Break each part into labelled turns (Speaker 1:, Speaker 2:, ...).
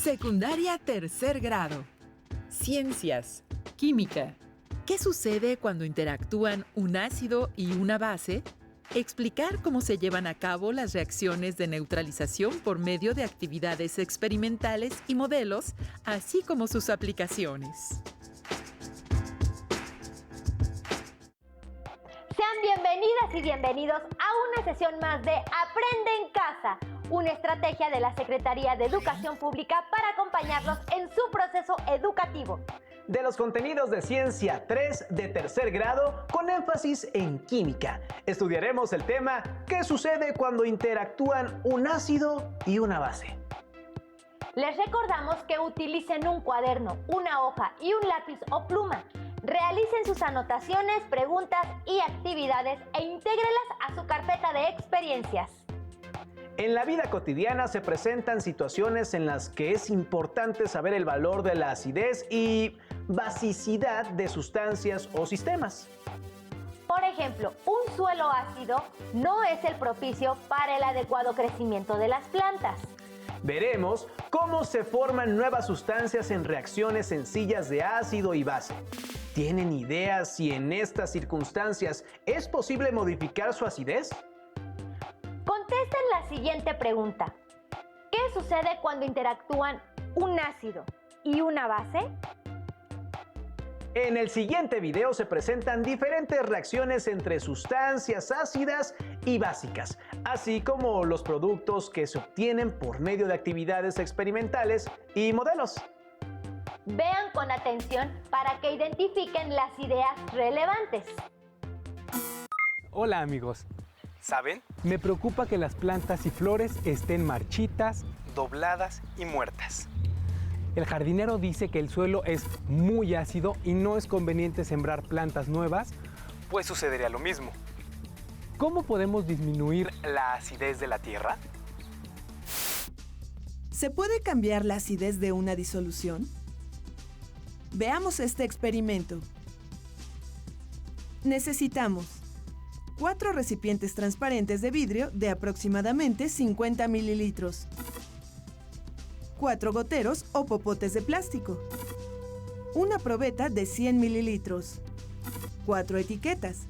Speaker 1: Secundaria tercer grado. Ciencias.
Speaker 2: Química.
Speaker 1: ¿Qué sucede cuando interactúan un ácido y una base? Explicar cómo se llevan a cabo las reacciones de neutralización por medio de actividades experimentales y modelos, así como sus aplicaciones.
Speaker 3: Sean bienvenidas y bienvenidos a una sesión más de Aprende en Casa, una estrategia de la Secretaría de Educación Pública para acompañarlos en su proceso educativo.
Speaker 4: De los contenidos de Ciencia 3 de tercer grado con énfasis en química. Estudiaremos el tema ¿qué sucede cuando interactúan un ácido y una base?
Speaker 3: Les recordamos que utilicen un cuaderno, una hoja y un lápiz o pluma. Realicen sus anotaciones, preguntas y actividades e intégrelas a su carpeta de experiencias.
Speaker 4: En la vida cotidiana se presentan situaciones en las que es importante saber el valor de la acidez y basicidad de sustancias o sistemas.
Speaker 3: Por ejemplo, un suelo ácido no es el propicio para el adecuado crecimiento de las plantas.
Speaker 4: Veremos cómo se forman nuevas sustancias en reacciones sencillas de ácido y base. ¿Tienen idea si en estas circunstancias es posible modificar su acidez?
Speaker 3: Contesten la siguiente pregunta. ¿Qué sucede cuando interactúan un ácido y una base?
Speaker 4: En el siguiente video se presentan diferentes reacciones entre sustancias ácidas y básicas, así como los productos que se obtienen por medio de actividades experimentales y modelos.
Speaker 3: Vean con atención para que identifiquen las ideas relevantes.
Speaker 5: Hola amigos, ¿saben? Me preocupa que las plantas y flores estén marchitas, dobladas y muertas. El jardinero dice que el suelo es muy ácido y no es conveniente sembrar plantas nuevas, pues sucedería lo mismo. ¿Cómo podemos disminuir la acidez de la tierra?
Speaker 6: ¿Se puede cambiar la acidez de una disolución? Veamos este experimento. Necesitamos 4 recipientes transparentes de vidrio de aproximadamente 50 mililitros, 4 goteros o popotes de plástico, una probeta de 100 mililitros, 4 etiquetas,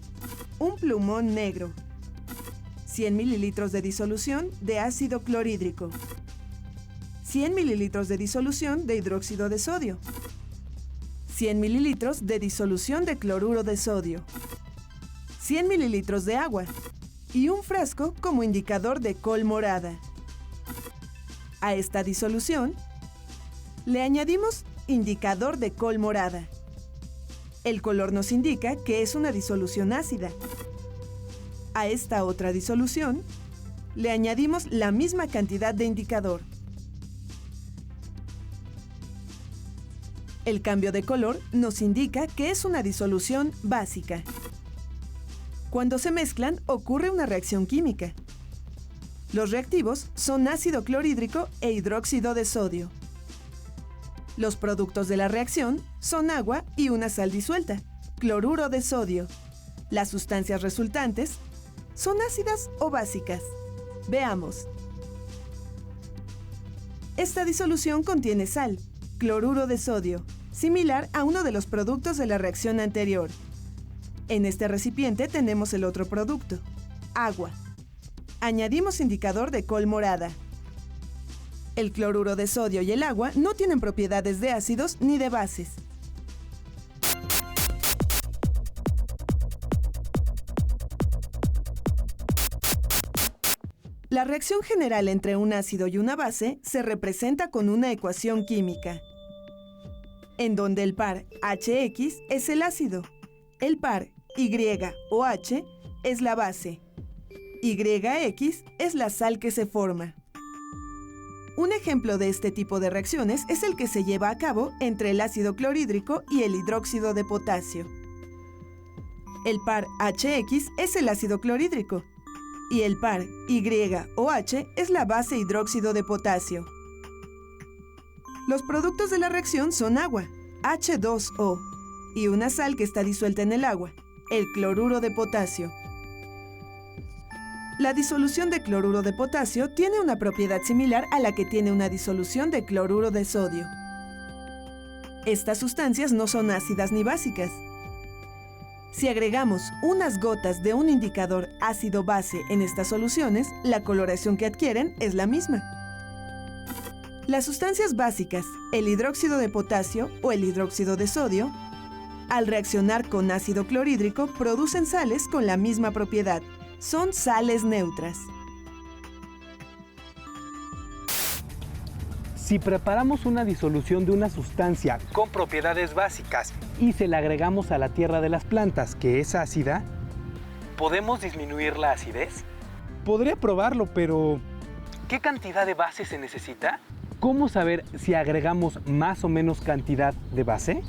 Speaker 6: un plumón negro, 100 mililitros de disolución de ácido clorhídrico, 100 mililitros de disolución de hidróxido de sodio, 100 mililitros de disolución de cloruro de sodio, 100 mililitros de agua y un frasco como indicador de col morada. A esta disolución le añadimos indicador de col morada. El color nos indica que es una disolución ácida. A esta otra disolución le añadimos la misma cantidad de indicador. El cambio de color nos indica que es una disolución básica. Cuando se mezclan, ocurre una reacción química. Los reactivos son ácido clorhídrico e hidróxido de sodio. Los productos de la reacción son agua y una sal disuelta, cloruro de sodio. Las sustancias resultantes son ácidas o básicas. Veamos. Esta disolución contiene sal, cloruro de sodio, similar a uno de los productos de la reacción anterior. En este recipiente tenemos el otro producto, agua. Añadimos indicador de col morada. El cloruro de sodio y el agua no tienen propiedades de ácidos ni de bases. La reacción general entre un ácido y una base se representa con una ecuación química, en donde el par HX es el ácido, el par Y o H es la base, YX es la sal que se forma. Un ejemplo de este tipo de reacciones es el que se lleva a cabo entre el ácido clorhídrico y el hidróxido de potasio. El par HX es el ácido clorhídrico y el par Y o H es la base hidróxido de potasio. Los productos de la reacción son agua, H2O, y una sal que está disuelta en el agua, el cloruro de potasio. La disolución de cloruro de potasio tiene una propiedad similar a la que tiene una disolución de cloruro de sodio. Estas sustancias no son ácidas ni básicas. Si agregamos unas gotas de un indicador ácido-base en estas soluciones, la coloración que adquieren es la misma. Las sustancias básicas, el hidróxido de potasio o el hidróxido de sodio, al reaccionar con ácido clorhídrico, producen sales con la misma propiedad. Son sales neutras.
Speaker 5: Si preparamos una disolución de una sustancia con propiedades básicas y se la agregamos a la tierra de las plantas, que es ácida, ¿podemos disminuir la acidez? Podría probarlo, pero ¿qué cantidad de base se necesita? ¿Cómo saber si agregamos más o menos cantidad de base?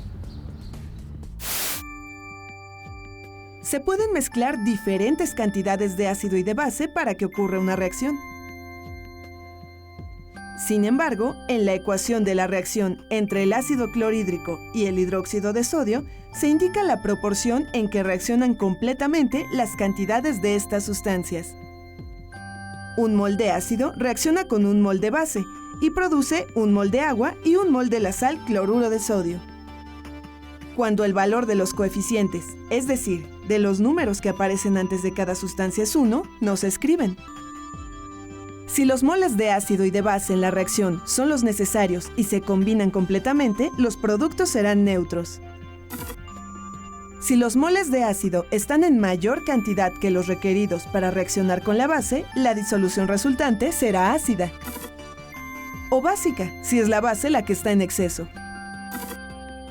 Speaker 6: Se pueden mezclar diferentes cantidades de ácido y de base para que ocurra una reacción. Sin embargo, en la ecuación de la reacción entre el ácido clorhídrico y el hidróxido de sodio, se indica la proporción en que reaccionan completamente las cantidades de estas sustancias. Un mol de ácido reacciona con un mol de base y produce un mol de agua y un mol de la sal cloruro de sodio. Cuando el valor de los coeficientes, es decir, de los números que aparecen antes de cada sustancia es 1, no se escriben. Si los moles de ácido y de base en la reacción son los necesarios y se combinan completamente, los productos serán neutros. Si los moles de ácido están en mayor cantidad que los requeridos para reaccionar con la base, la disolución resultante será ácida. O básica, si es la base la que está en exceso.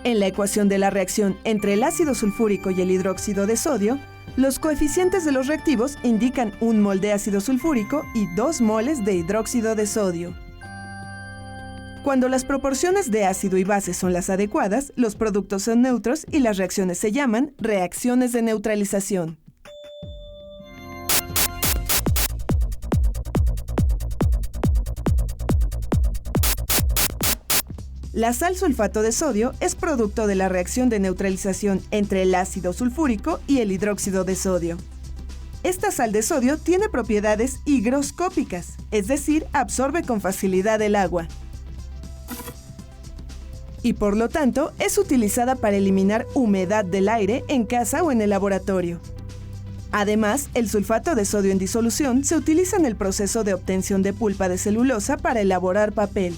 Speaker 6: En la ecuación de la reacción entre el ácido sulfúrico y el hidróxido de sodio, los coeficientes de los reactivos indican un mol de ácido sulfúrico y 2 moles de hidróxido de sodio. Cuando las proporciones de ácido y base son las adecuadas, los productos son neutros y las reacciones se llaman reacciones de neutralización. La sal sulfato de sodio es producto de la reacción de neutralización entre el ácido sulfúrico y el hidróxido de sodio. Esta sal de sodio tiene propiedades higroscópicas, es decir, absorbe con facilidad el agua. Y por lo tanto, es utilizada para eliminar humedad del aire en casa o en el laboratorio. Además, el sulfato de sodio en disolución se utiliza en el proceso de obtención de pulpa de celulosa para elaborar papel.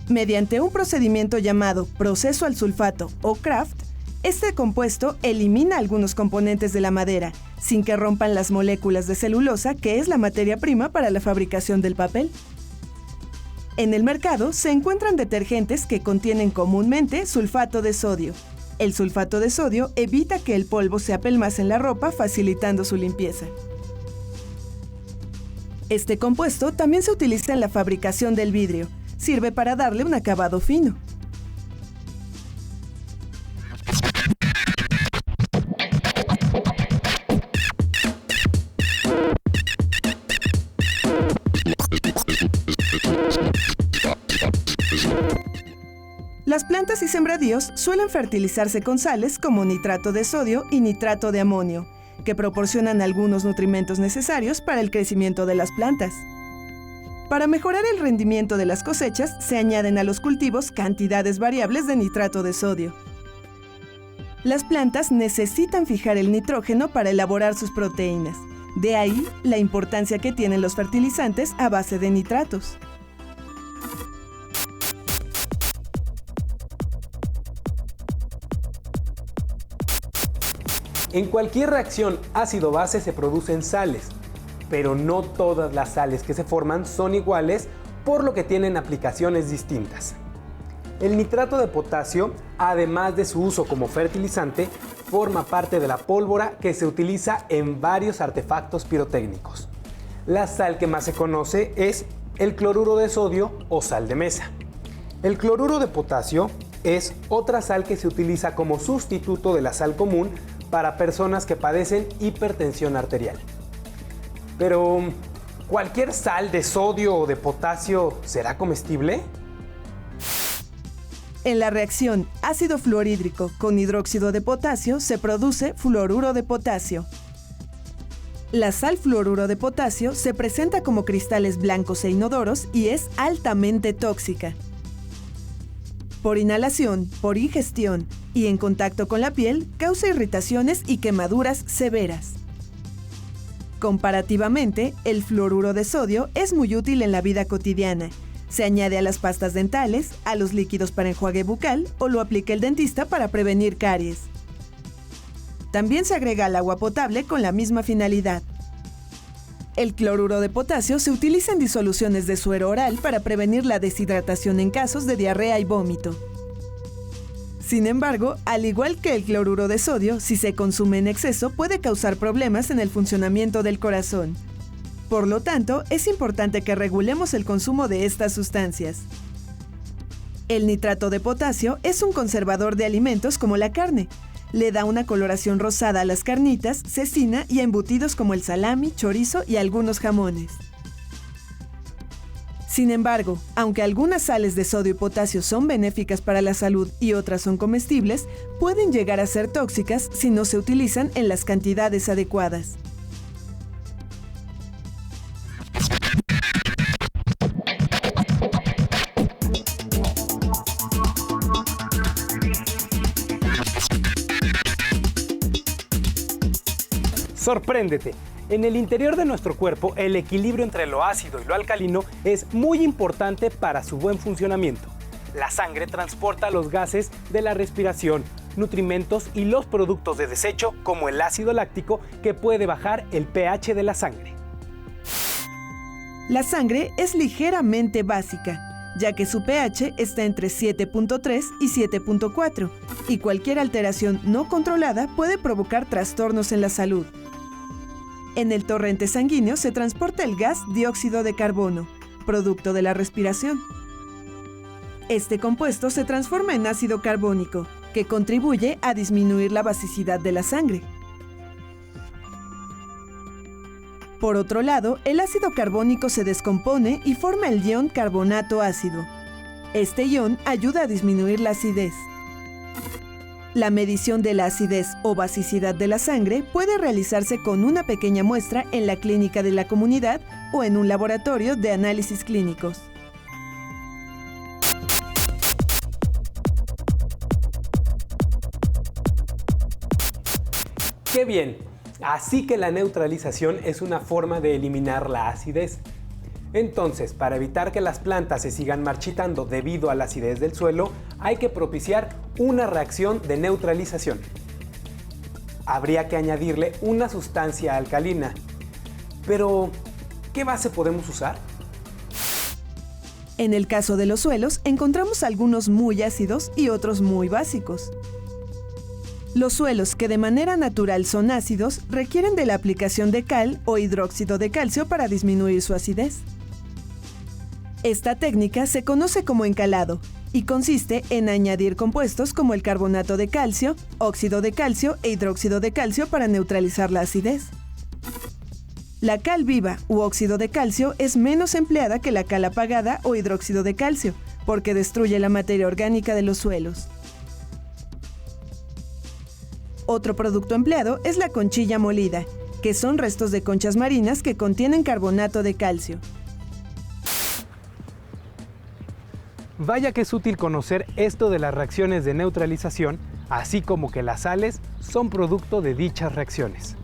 Speaker 6: Mediante un procedimiento llamado proceso al sulfato o Kraft, este compuesto elimina algunos componentes de la madera, sin que rompan las moléculas de celulosa, que es la materia prima para la fabricación del papel. En el mercado se encuentran detergentes que contienen comúnmente sulfato de sodio. El sulfato de sodio evita que el polvo se apelmace en la ropa, facilitando su limpieza. Este compuesto también se utiliza en la fabricación del vidrio. Sirve para darle un acabado fino. Las plantas y sembradíos suelen fertilizarse con sales como nitrato de sodio y nitrato de amonio, que proporcionan algunos nutrimentos necesarios para el crecimiento de las plantas. Para mejorar el rendimiento de las cosechas, se añaden a los cultivos cantidades variables de nitrato de sodio. Las plantas necesitan fijar el nitrógeno para elaborar sus proteínas. De ahí la importancia que tienen los fertilizantes a base de nitratos.
Speaker 5: En cualquier reacción ácido-base se producen sales, pero no todas las sales que se forman son iguales, por lo que tienen aplicaciones distintas. El nitrato de potasio, además de su uso como fertilizante, forma parte de la pólvora que se utiliza en varios artefactos pirotécnicos. La sal que más se conoce es el cloruro de sodio o sal de mesa. El cloruro de potasio es otra sal que se utiliza como sustituto de la sal común para personas que padecen hipertensión arterial. Pero, ¿cualquier sal de sodio o de potasio será comestible?
Speaker 6: En la reacción ácido fluorhídrico con hidróxido de potasio se produce fluoruro de potasio. La sal fluoruro de potasio se presenta como cristales blancos e inodoros y es altamente tóxica. Por inhalación, por ingestión y en contacto con la piel, causa irritaciones y quemaduras severas. Comparativamente, el fluoruro de sodio es muy útil en la vida cotidiana. Se añade a las pastas dentales, a los líquidos para enjuague bucal o lo aplica el dentista para prevenir caries. También se agrega al agua potable con la misma finalidad. El cloruro de potasio se utiliza en disoluciones de suero oral para prevenir la deshidratación en casos de diarrea y vómito. Sin embargo, al igual que el cloruro de sodio, si se consume en exceso puede causar problemas en el funcionamiento del corazón. Por lo tanto, es importante que regulemos el consumo de estas sustancias. El nitrato de potasio es un conservador de alimentos como la carne. Le da una coloración rosada a las carnitas, cecina y a embutidos como el salami, chorizo y algunos jamones. Sin embargo, aunque algunas sales de sodio y potasio son benéficas para la salud y otras son comestibles, pueden llegar a ser tóxicas si no se utilizan en las cantidades adecuadas.
Speaker 5: Sorpréndete. En el interior de nuestro cuerpo, el equilibrio entre lo ácido y lo alcalino es muy importante para su buen funcionamiento. La sangre transporta los gases de la respiración, nutrimentos y los productos de desecho, como el ácido láctico, que puede bajar el pH de la sangre.
Speaker 6: La sangre es ligeramente básica, ya que su pH está entre 7.3 y 7.4, y cualquier alteración no controlada puede provocar trastornos en la salud. En el torrente sanguíneo se transporta el gas dióxido de carbono, producto de la respiración. Este compuesto se transforma en ácido carbónico, que contribuye a disminuir la basicidad de la sangre. Por otro lado, el ácido carbónico se descompone y forma el ion carbonato ácido. Este ion ayuda a disminuir la acidez. La medición de la acidez o basicidad de la sangre puede realizarse con una pequeña muestra en la clínica de la comunidad o en un laboratorio de análisis clínicos.
Speaker 5: ¡Qué bien! Así que la neutralización es una forma de eliminar la acidez. Entonces, para evitar que las plantas se sigan marchitando debido a la acidez del suelo, hay que propiciar una reacción de neutralización. Habría que añadirle una sustancia alcalina. Pero, ¿qué base podemos usar?
Speaker 6: En el caso de los suelos, encontramos algunos muy ácidos y otros muy básicos. Los suelos que de manera natural son ácidos requieren de la aplicación de cal o hidróxido de calcio para disminuir su acidez. Esta técnica se conoce como encalado y consiste en añadir compuestos como el carbonato de calcio, óxido de calcio e hidróxido de calcio para neutralizar la acidez. La cal viva u óxido de calcio es menos empleada que la cal apagada o hidróxido de calcio, porque destruye la materia orgánica de los suelos. Otro producto empleado es la conchilla molida, que son restos de conchas marinas que contienen carbonato de calcio.
Speaker 5: Vaya que es útil conocer esto de las reacciones de neutralización, así como que las sales son producto de dichas reacciones.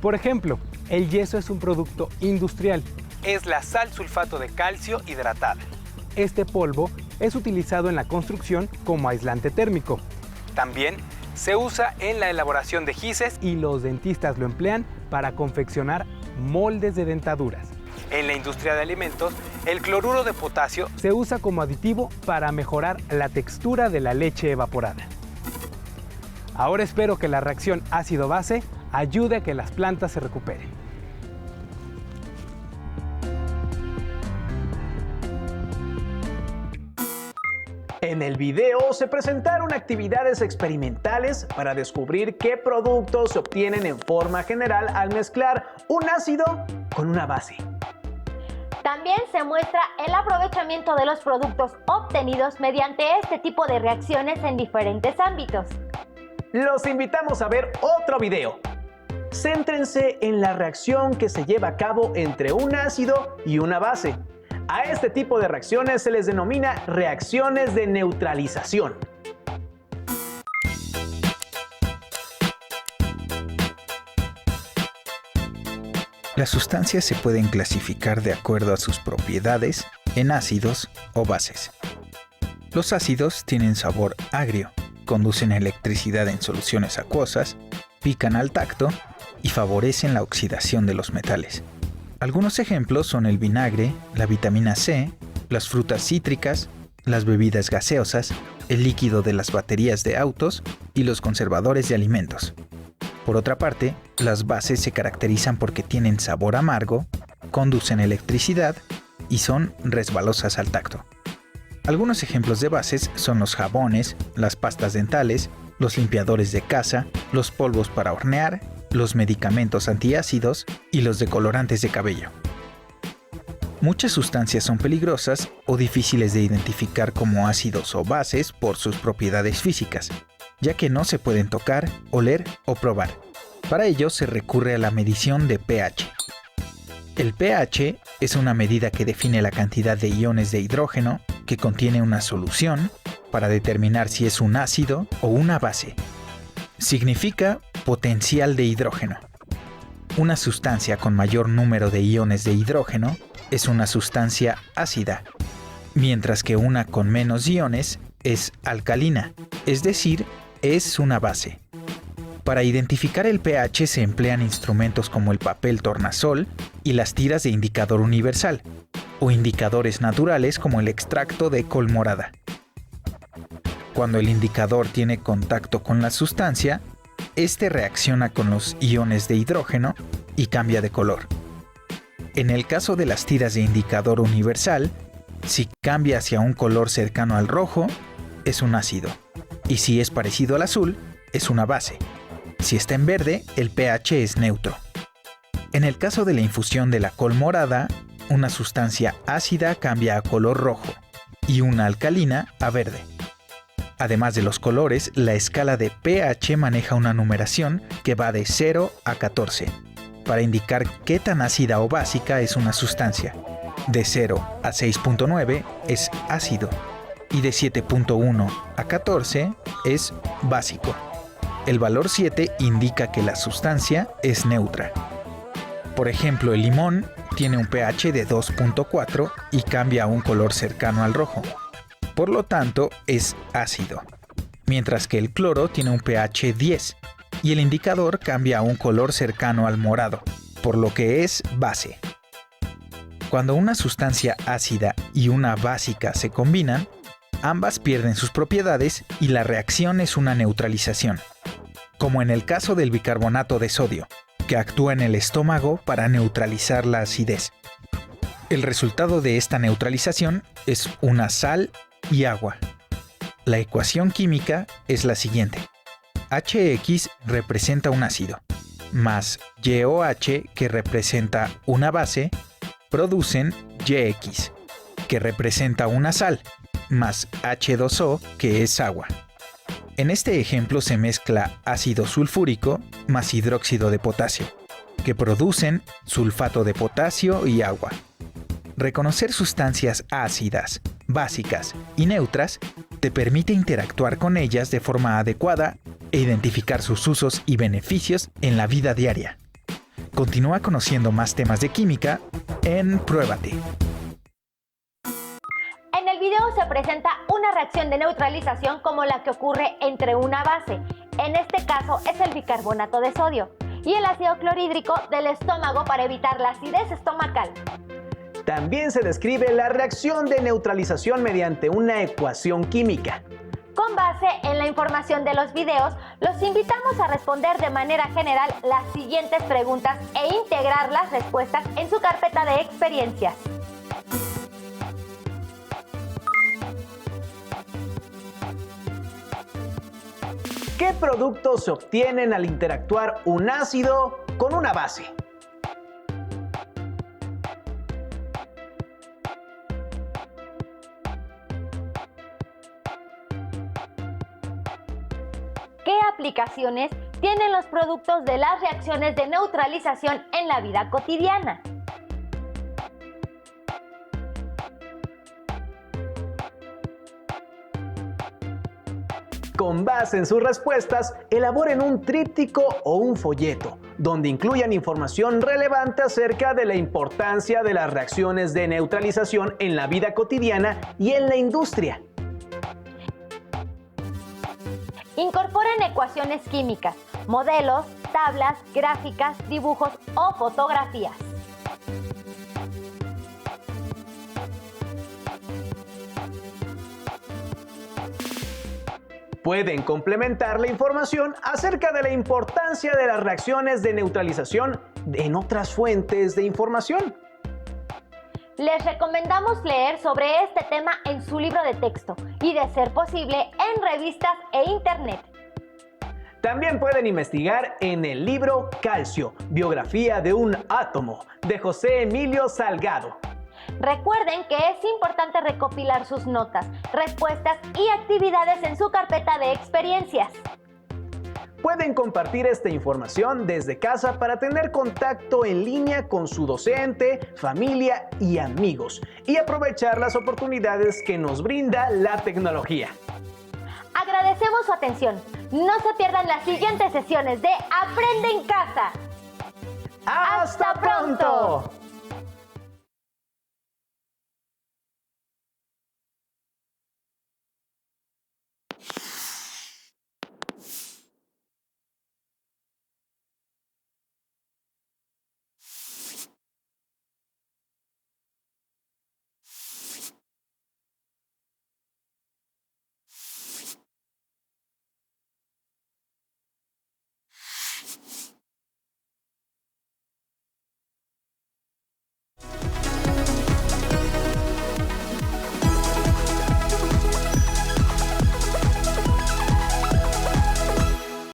Speaker 5: Por ejemplo, el yeso es un producto industrial. Es la sal sulfato de calcio hidratada. Este polvo es utilizado en la construcción como aislante térmico. También se usa en la elaboración de gises y los dentistas lo emplean para confeccionar moldes de dentaduras. En la industria de alimentos, el cloruro de potasio se usa como aditivo para mejorar la textura de la leche evaporada. Ahora espero que la reacción ácido-base ayude a que las plantas se recuperen.
Speaker 4: En el video se presentaron actividades experimentales para descubrir qué productos se obtienen en forma general al mezclar un ácido con una base.
Speaker 3: También se muestra el aprovechamiento de los productos obtenidos mediante este tipo de reacciones en diferentes ámbitos.
Speaker 4: Los invitamos a ver otro video. Céntrense en la reacción que se lleva a cabo entre un ácido y una base. A este tipo de reacciones se les denomina reacciones de neutralización.
Speaker 2: Las sustancias se pueden clasificar de acuerdo a sus propiedades en ácidos o bases. Los ácidos tienen sabor agrio, conducen electricidad en soluciones acuosas, pican al tacto y favorecen la oxidación de los metales. Algunos ejemplos son el vinagre, la vitamina C, las frutas cítricas, las bebidas gaseosas, el líquido de las baterías de autos y los conservadores de alimentos. Por otra parte, las bases se caracterizan porque tienen sabor amargo, conducen electricidad y son resbalosas al tacto. Algunos ejemplos de bases son los jabones, las pastas dentales, los limpiadores de casa, los polvos para hornear, los medicamentos antiácidos y los decolorantes de cabello. Muchas sustancias son peligrosas o difíciles de identificar como ácidos o bases por sus propiedades físicas, ya que no se pueden tocar, oler o probar. Para ello se recurre a la medición de pH. El pH es una medida que define la cantidad de iones de hidrógeno que contiene una solución para determinar si es un ácido o una base. Significa potencial de hidrógeno. Una sustancia con mayor número de iones de hidrógeno es una sustancia ácida, mientras que una con menos iones es alcalina, es decir, es una base. Para identificar el pH se emplean instrumentos como el papel tornasol y las tiras de indicador universal, o indicadores naturales como el extracto de col morada. Cuando el indicador tiene contacto con la sustancia, este reacciona con los iones de hidrógeno y cambia de color. En el caso de las tiras de indicador universal, si cambia hacia un color cercano al rojo, es un ácido, y si es parecido al azul, es una base. Si está en verde, el pH es neutro. En el caso de la infusión de la col morada, una sustancia ácida cambia a color rojo y una alcalina a verde. Además de los colores, la escala de pH maneja una numeración que va de 0 a 14 para indicar qué tan ácida o básica es una sustancia. De 0 a 6.9 es ácido y de 7.1 a 14 es básico. El valor 7 indica que la sustancia es neutra. Por ejemplo, el limón tiene un pH de 2.4 y cambia a un color cercano al rojo. Por lo tanto, es ácido. Mientras que el cloro tiene un pH 10 y el indicador cambia a un color cercano al morado, por lo que es base. Cuando una sustancia ácida y una básica se combinan, ambas pierden sus propiedades y la reacción es una neutralización, como en el caso del bicarbonato de sodio, que actúa en el estómago para neutralizar la acidez. El resultado de esta neutralización es una sal y agua. La ecuación química es la siguiente. HX representa un ácido, más YOH, que representa una base, producen YX, que representa una sal, más H2O, que es agua. En este ejemplo se mezcla ácido sulfúrico más hidróxido de potasio, que producen sulfato de potasio y agua. Reconocer sustancias ácidas, básicas y neutras te permite interactuar con ellas de forma adecuada e identificar sus usos y beneficios en la vida diaria. Continúa conociendo más temas de química en Pruébate.
Speaker 3: En el video se presenta una reacción de neutralización como la que ocurre entre una base, en este caso es el bicarbonato de sodio, y el ácido clorhídrico del estómago para evitar la acidez estomacal.
Speaker 4: También se describe la reacción de neutralización mediante una ecuación química.
Speaker 3: Con base en la información de los videos, los invitamos a responder de manera general las siguientes preguntas e integrar las respuestas en su carpeta de experiencias.
Speaker 4: ¿Qué productos se obtienen al interactuar un ácido con una base?
Speaker 3: ¿Qué aplicaciones tienen los productos de las reacciones de neutralización en la vida cotidiana.
Speaker 4: Con base en sus respuestas, elaboren un tríptico o un folleto, donde incluyan información relevante acerca de la importancia de las reacciones de neutralización en la vida cotidiana y en la industria.
Speaker 3: Incorporen ecuaciones químicas, modelos, tablas, gráficas, dibujos o fotografías.
Speaker 4: Pueden complementar la información acerca de la importancia de las reacciones de neutralización en otras fuentes de información.
Speaker 3: Les recomendamos leer sobre este tema en su libro de texto y, de ser posible, en revistas e internet.
Speaker 4: También pueden investigar en el libro Calcio, Biografía de un átomo, de José Emilio Salgado.
Speaker 3: Recuerden que es importante recopilar sus notas, respuestas y actividades en su carpeta de experiencias.
Speaker 4: Pueden compartir esta información desde casa para tener contacto en línea con su docente, familia y amigos, y aprovechar las oportunidades que nos brinda la tecnología.
Speaker 3: Agradecemos su atención. No se pierdan las siguientes sesiones de Aprende en Casa.
Speaker 4: ¡Hasta pronto!